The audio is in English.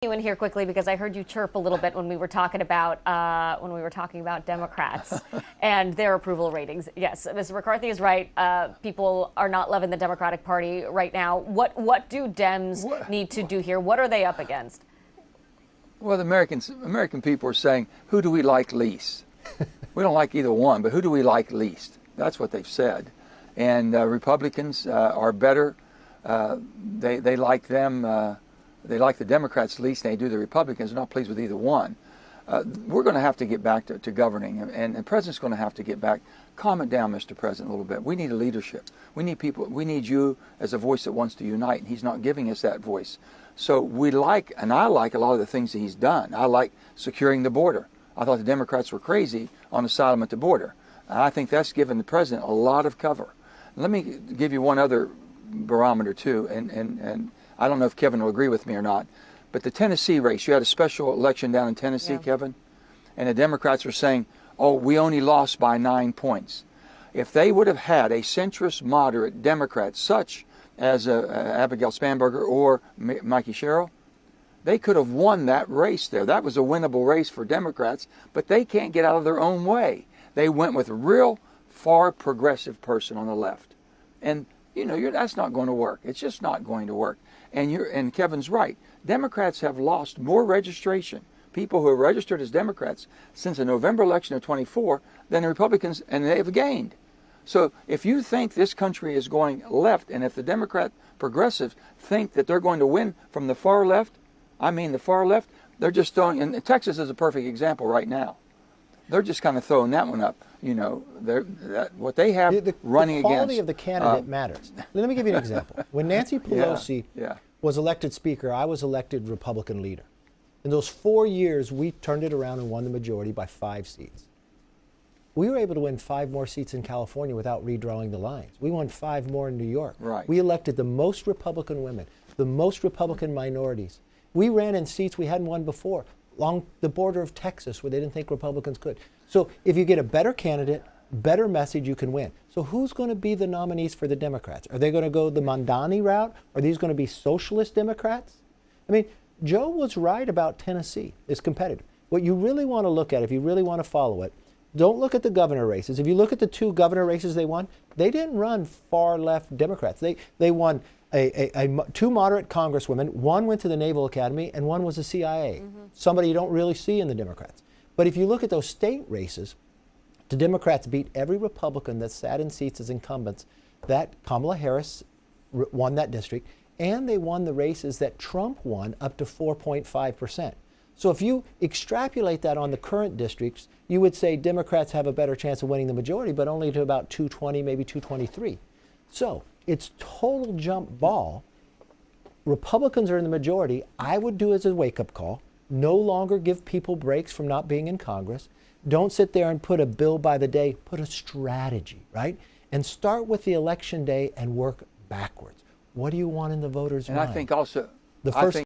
You in here quickly because I heard you chirp a little bit when we were talking about Democrats and their approval ratings. Yes, Mr. McCarthy is right. People are not loving the Democratic Party right now. What do Dems need to do here? What are they up against? Well, the American people are saying, who do we like least? We don't like either one, but who do we like least? That's what they've said. And Republicans are better. They like them. They like the Democrats least, and they do the Republicans. They're not pleased with either one. We're going to have to get back to governing, and the president's going to have to get back. Calm it down, Mr. President, a little bit. We need a leadership. We need people. We need you as a voice that wants to unite, and he's not giving us that voice. So we like, and I like a lot of the things that he's done. I like securing the border. I thought the Democrats were crazy on asylum at the border. I think that's given the president a lot of cover. Let me give you one other barometer, too, and I don't know if Kevin will agree with me or not, but the Tennessee race, you had a special election down in Tennessee, yeah. Kevin, and the Democrats were saying, oh, we only lost by 9 points. If they would have had a centrist, moderate Democrat, such as Abigail Spanberger or Mikey Sherrill, they could have won that race there. That was a winnable race for Democrats, but they can't get out of their own way. They went with a real far progressive person on the left. And you know, that's not going to work. It's just not going to work. And Kevin's right. Democrats have lost more registration, people who are registered as Democrats, since the November election of 24 than the Republicans, and they have gained. So if you think this country is going left, and if the Democrat progressives think that they're going to win from the far left, I mean the far left, they're just throwing, and Texas is a perfect example right now. They're just kind of throwing that one up. You know, what they have running against. The quality of the candidate matters. Let me give you an example. When Nancy Pelosi was elected Speaker, I was elected Republican leader. In those 4 years, we turned it around and won the majority by 5 seats. We were able to win 5 more seats in California without redrawing the lines. We won 5 more in New York. Right. We elected the most Republican women, the most Republican minorities. We ran in seats we hadn't won before, along the border of Texas where they didn't think Republicans could. So if you get a better candidate, better message, you can win. So who's going to be the nominees for the Democrats? Are they going to go the Mamdani route? Are these going to be socialist Democrats? I mean, Joe was right about Tennessee. It's competitive. What you really want to look at, if you really want to follow it, don't look at the governor races. If you look at the 2 governor races they won, they didn't run far left Democrats. They won 2 moderate congresswomen. One went to the Naval Academy and one was the CIA. Somebody you don't really see in the Democrats. But if you look at those state races, the Democrats beat every Republican that sat in seats as incumbents. That Kamala Harris won that district, and they won the races that Trump won up to 4.5%. So if you extrapolate that on the current districts, you would say Democrats have a better chance of winning the majority, but only to about 220, maybe 223. So it's total jump ball. Republicans are in the majority. I would do as a wake-up call. No longer give people breaks from not being in Congress. Don't sit there and put a bill by the day. Put a strategy, right? And start with the election day and work backwards. What do you want in the voters' mind? And I think also, the first